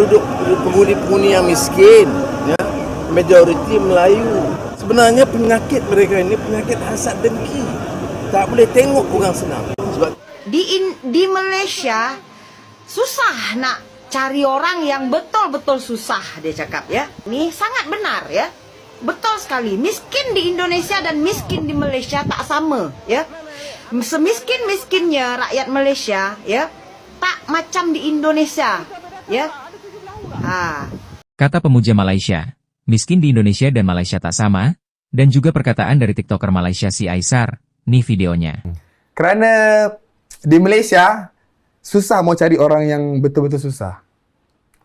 penghuni yang miskin, ya, majoriti Melayu. Sebenarnya penyakit mereka ini penyakit hasad dengki. Tak boleh tengok orang senang. Sebab di Malaysia susah nak cari orang yang betul-betul susah, dia cakap ya. Ini sangat benar ya. Betul sekali. Miskin di Indonesia dan miskin di Malaysia tak sama ya. Semiskin-miskinnya rakyat Malaysia ya, tak macam di Indonesia ya. Kata pemuja Malaysia, miskin di Indonesia dan Malaysia tak sama, dan juga perkataan dari TikToker Malaysia si Aisar. Nih videonya. Kerana di Malaysia susah mau cari orang yang betul-betul susah.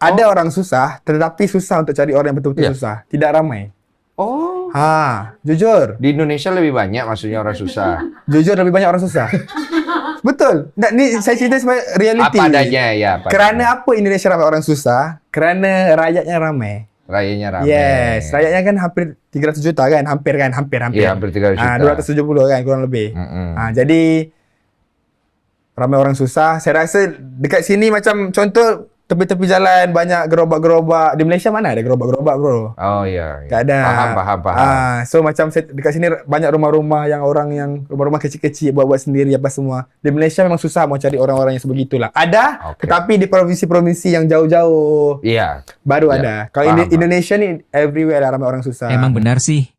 Ada orang susah, tetapi susah untuk cari orang yang betul-betul susah. Tidak ramai. Oh. Jujur. Di Indonesia lebih banyak maksudnya orang susah. Jujur lebih banyak orang susah. Betul. Ni saya cerita sebagai reality. Apa adanya ya. Kerana apa Indonesia ramai orang susah? Kerana rakyatnya ramai. Rakyatnya ramai. Yes, rakyatnya kan hampir 300 juta kan, hampir. Iya, hampir 300 juta. 270 kan kurang lebih. Jadi ramai orang susah. Saya rasa dekat sini macam contoh tepi-tepi jalan banyak gerobak-gerobak. Di Malaysia mana ada gerobak-gerobak, bro? Oh iya. Tak ada. Paham. So macam dekat sini banyak rumah-rumah yang orang yang rumah-rumah kecil-kecil buat sendiri apa semua. Di Malaysia memang susah mau cari orang-orang yang sebegitulah. Ada, tetapi di provinsi-provinsi yang jauh-jauh. Iya. Baru ada. Kalau Indonesia ni everywhere lah ramai orang susah. Emang benar sih.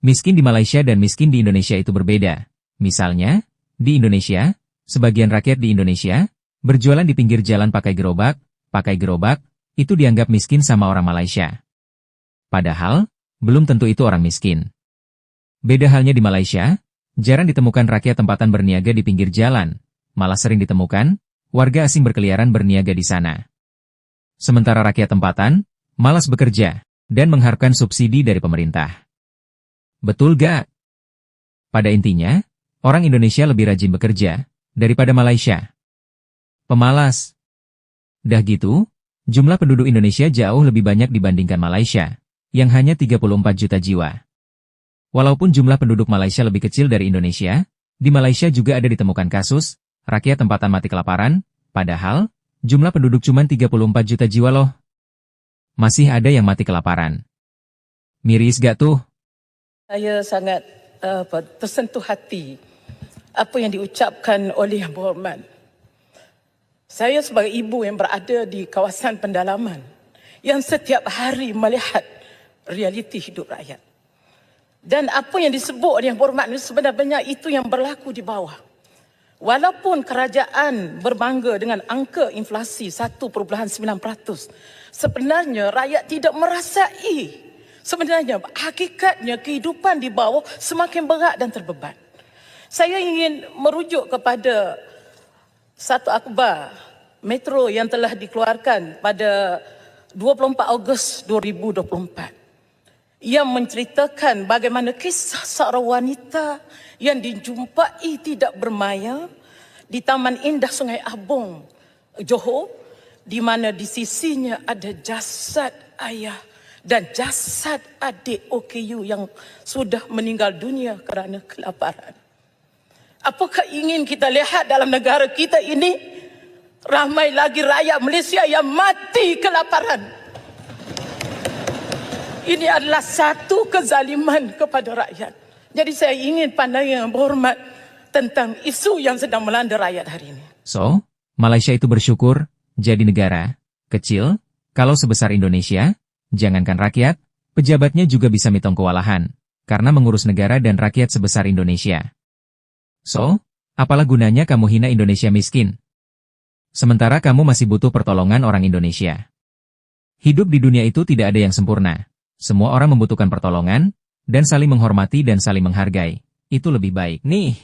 Miskin di Malaysia dan miskin di Indonesia itu berbeda. Misalnya, di Indonesia, sebagian rakyat di Indonesia berjualan di pinggir jalan pakai gerobak, itu dianggap miskin sama orang Malaysia. Padahal, belum tentu itu orang miskin. Beda halnya di Malaysia, jarang ditemukan rakyat tempatan berniaga di pinggir jalan, malah sering ditemukan warga asing berkeliaran berniaga di sana. Sementara rakyat tempatan, malas bekerja, dan mengharapkan subsidi dari pemerintah. Betul gak? Pada intinya, orang Indonesia lebih rajin bekerja daripada Malaysia. Pemalas. Dah gitu, jumlah penduduk Indonesia jauh lebih banyak dibandingkan Malaysia, yang hanya 34 juta jiwa. Walaupun jumlah penduduk Malaysia lebih kecil dari Indonesia, di Malaysia juga ada ditemukan kasus, rakyat tempatan mati kelaparan, padahal, jumlah penduduk cuma 34 juta jiwa loh. Masih ada yang mati kelaparan. Miris gak tuh? Saya sangat tersentuh hati apa yang diucapkan oleh Yang Berhormat. Saya sebagai ibu yang berada di kawasan pendalaman yang setiap hari melihat realiti hidup rakyat. Dan apa yang disebut Yang Berhormat sebenarnya itu yang berlaku di bawah. Walaupun kerajaan berbangga dengan angka inflasi 1.9%, sebenarnya rakyat tidak merasai. Sebenarnya hakikatnya kehidupan di bawah semakin berat dan terbeban. Saya ingin merujuk kepada satu akhbar Metro yang telah dikeluarkan pada 24 Ogos 2024 yang menceritakan bagaimana kisah seorang wanita yang dijumpai tidak bermaya di Taman Indah Sungai Abong, Johor, di mana di sisinya ada jasad ayah dan jasad adik OKU yang sudah meninggal dunia kerana kelaparan. Apakah ingin kita lihat dalam negara kita ini ramai lagi rakyat Malaysia yang mati kelaparan? Ini adalah satu kezaliman kepada rakyat. Jadi saya ingin pandangan Yang Berhormat tentang isu yang sedang melanda rakyat hari ini. So, Malaysia itu bersyukur jadi negara kecil, kalau sebesar Indonesia, jangankan rakyat, pejabatnya juga bisa mitong kewalahan, karena mengurus negara dan rakyat sebesar Indonesia. So, apalah gunanya kamu hina Indonesia miskin? Sementara kamu masih butuh pertolongan orang Indonesia. Hidup di dunia itu tidak ada yang sempurna. Semua orang membutuhkan pertolongan, dan saling menghormati dan saling menghargai. Itu lebih baik. Nih,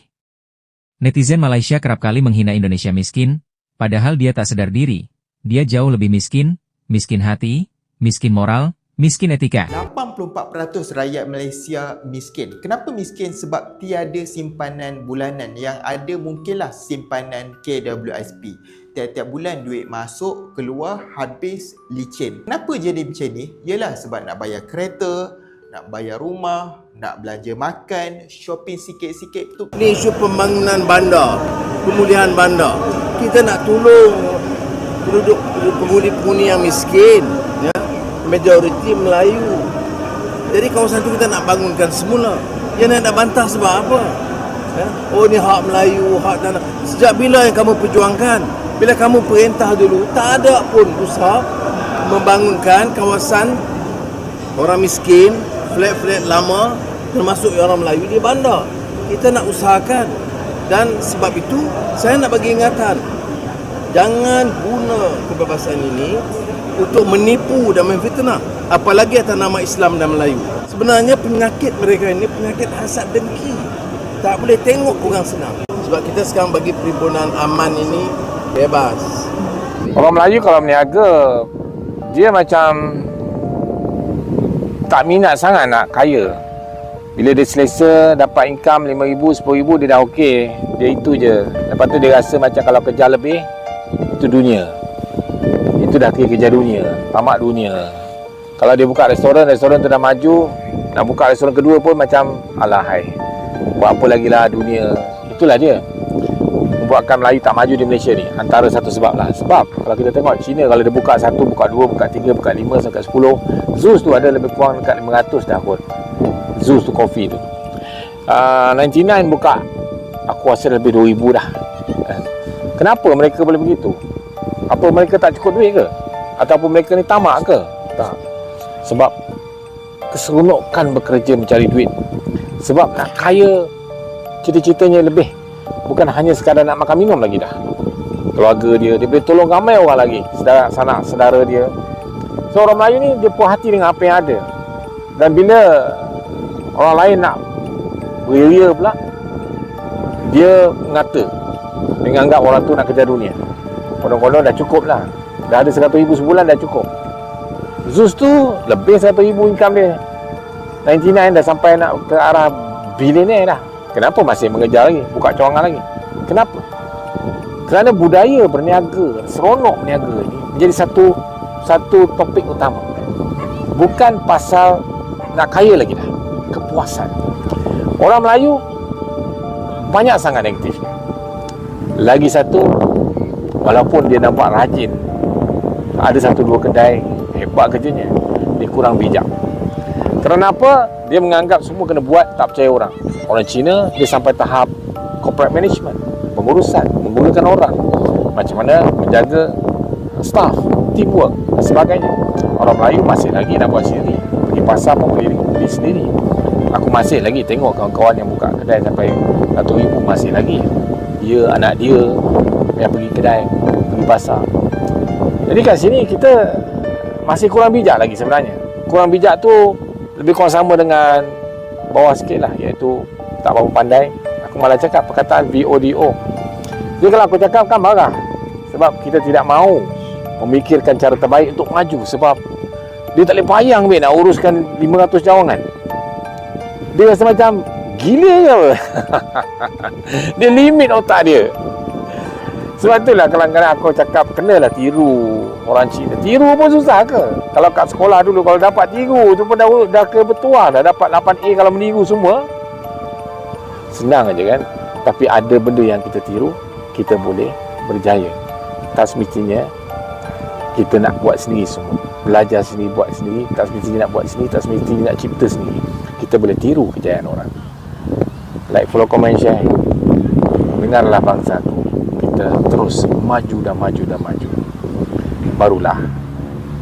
netizen Malaysia kerap kali menghina Indonesia miskin, padahal dia tak sadar diri. Dia jauh lebih miskin, miskin hati, miskin moral, miskin etika. 84% rakyat Malaysia miskin. Kenapa miskin? Sebab tiada simpanan bulanan. Yang ada mungkinlah simpanan KWSP. Tiap-tiap bulan duit masuk, keluar, habis, licin. Kenapa jadi macam ni? Yalah sebab nak bayar kereta, nak bayar rumah, nak belanja makan, shopping sikit-sikit tu. Ini isu pembangunan bandar, pemulihan bandar. Kita nak tolong penghuni yang miskin, ya, majoriti Melayu. Jadi kawasan itu kita nak bangunkan semula. Yang nak bantah sebab apa? Ya? Oh, ni hak Melayu, hak tanah. Sejak bila yang kamu perjuangkan? Bila kamu perintah dulu, tak ada pun usaha membangunkan kawasan orang miskin, flat-flat lama, termasuk orang Melayu di bandar. Kita nak usahakan. Dan sebab itu, saya nak bagi ingatan. Jangan guna kebebasan ini untuk menipu dan memfitnah. Apalagi atas nama Islam dan Melayu. Sebenarnya penyakit mereka ini penyakit hasad dengki. Tak boleh tengok orang senang. Sebab kita sekarang bagi perhimpunan aman ini bebas. Orang Melayu kalau berniaga, dia macam tak minat sangat nak kaya. Bila dia selesa dapat income RM5,000, RM10,000 dia dah okey. Dia itu je. Lepas tu dia rasa macam kalau kerja lebih, itu dunia. Itu dah kira kerja dunia, tamak dunia. Kalau dia buka restoran tu dah maju. Nak buka restoran kedua pun macam alahai. Buat apa lagi lah dunia. Itulah dia membuatkan Melayu tak maju di Malaysia ni. Antara satu sebab lah. Sebab kalau kita tengok China, kalau dia buka 1, buka 2, buka 3, buka 5 sampai 10, Zeus tu ada lebih kurang dekat 500 dah kot. Zeus tu kopi tu. 99 buka, aku rasa lebih 2,000 dah. Kenapa mereka boleh begitu? Apa mereka tak cukup duit ke? Ataupun mereka ni tamak ke? Tak. Sebab keseronokan bekerja mencari duit. Sebab nak kaya, cita-citanya lebih. Bukan hanya sekadar nak makan minum lagi dah. Keluarga dia boleh tolong ramai orang lagi. Sanak saudara dia. So orang Melayu ni dia puas hati dengan apa yang ada. Dan bila orang lain nak beria pula, dia mengata. Dia menganggap orang tu nak kerja dunia. Konon-konon dah cukup lah. Dah ada 100,000 sebulan dah cukup. Zeus tu lebih 100,000 income dia. 99 dah sampai nak ke arah bilioner dah. Kenapa masih mengejar lagi? Buka cawangan lagi. Kenapa? Kerana budaya berniaga, seronok berniaga ni menjadi satu topik utama. Bukan pasal nak kaya lagi dah. Kepuasan. Orang Melayu banyak sangat negatif. Lagi satu, walaupun dia nampak rajin, ada 1-2 kedai hebat kerjanya, dia kurang bijak. Kerana apa? Dia menganggap semua kena buat, tak percaya orang. Orang Cina, dia sampai tahap corporate management, pengurusan, menggunakan orang, macam mana menjaga staff, teamwork dan sebagainya. Orang Melayu masih lagi nak buat sendiri, pergi pasar pun beli sendiri. Aku masih lagi tengok kawan-kawan yang buka kedai sampai 100,000, masih lagi dia, anak dia yang pergi kedai, pergi pasar. Jadi kat sini kita masih kurang bijak lagi sebenarnya. Kurang bijak tu lebih kurang sama dengan bawah sikit lah, iaitu tak berapa pandai. Aku malah cakap perkataan VODO. Jadi kalau aku cakap kan marah, sebab kita tidak mahu memikirkan cara terbaik untuk maju. Sebab dia tak boleh payang nak uruskan 500 cawangan. Dia rasa macam gila ke apa? Dia limit otak dia. Sebab itulah kadang-kadang aku cakap kenalah tiru orang Cina. Tiru pun susah ke? Kalau kat sekolah dulu kalau dapat tiru tu pun dah kebetulan, dah dapat 8A kalau meniru semua. Senang aja kan? Tapi ada benda yang kita tiru, kita boleh berjaya. Tak semestinya kita nak buat sendiri semua. Belajar sendiri, buat sendiri. Tak semestinya nak buat sendiri, tak semestinya nak cipta sendiri. Kita boleh tiru kejayaan orang. Like follow, comment, share. Dengarlah bangsaku. Kita terus maju dan maju dan maju. Barulah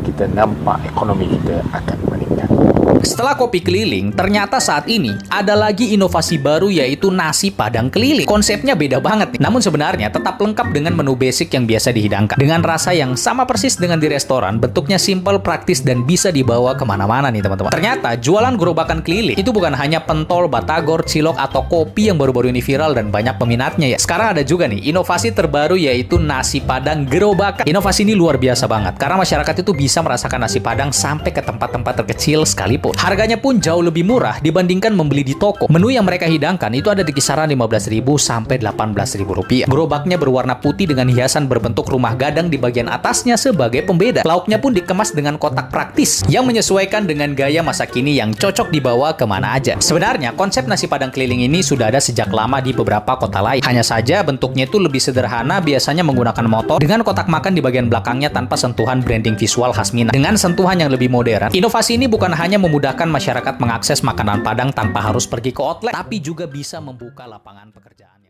kita nampak ekonomi kita akan meningkat. Setelah kopi keliling, ternyata saat ini ada lagi inovasi baru, yaitu nasi padang keliling. Konsepnya beda banget nih, namun sebenarnya tetap lengkap dengan menu basic yang biasa dihidangkan. Dengan rasa yang sama persis dengan di restoran, bentuknya simple, praktis, dan bisa dibawa kemana-mana nih teman-teman. Ternyata jualan gerobakan keliling itu bukan hanya pentol, batagor, cilok, atau kopi yang baru-baru ini viral dan banyak peminatnya ya. Sekarang ada juga nih inovasi terbaru, yaitu nasi padang gerobakan. Inovasi ini luar biasa banget, karena masyarakat itu bisa merasakan nasi padang sampai ke tempat-tempat terkecil sekalipun. tersebut. Harganya pun jauh lebih murah dibandingkan membeli di toko. Menu yang mereka hidangkan itu ada di kisaran 15.000 sampai 18.000 rupiah. Gerobaknya berwarna putih dengan hiasan berbentuk rumah gadang di bagian atasnya sebagai pembeda. Lauknya pun dikemas dengan kotak praktis yang menyesuaikan dengan gaya masa kini yang cocok dibawa kemana aja. Sebenarnya konsep nasi padang keliling ini sudah ada sejak lama di beberapa kota lain. Hanya saja bentuknya itu lebih sederhana, biasanya menggunakan motor dengan kotak makan di bagian belakangnya tanpa sentuhan branding visual khas Minang. Dengan sentuhan yang lebih modern, inovasi ini bukan hanya memudahkan masyarakat mengakses makanan Padang tanpa harus pergi ke outlet, tapi juga bisa membuka lapangan pekerjaan.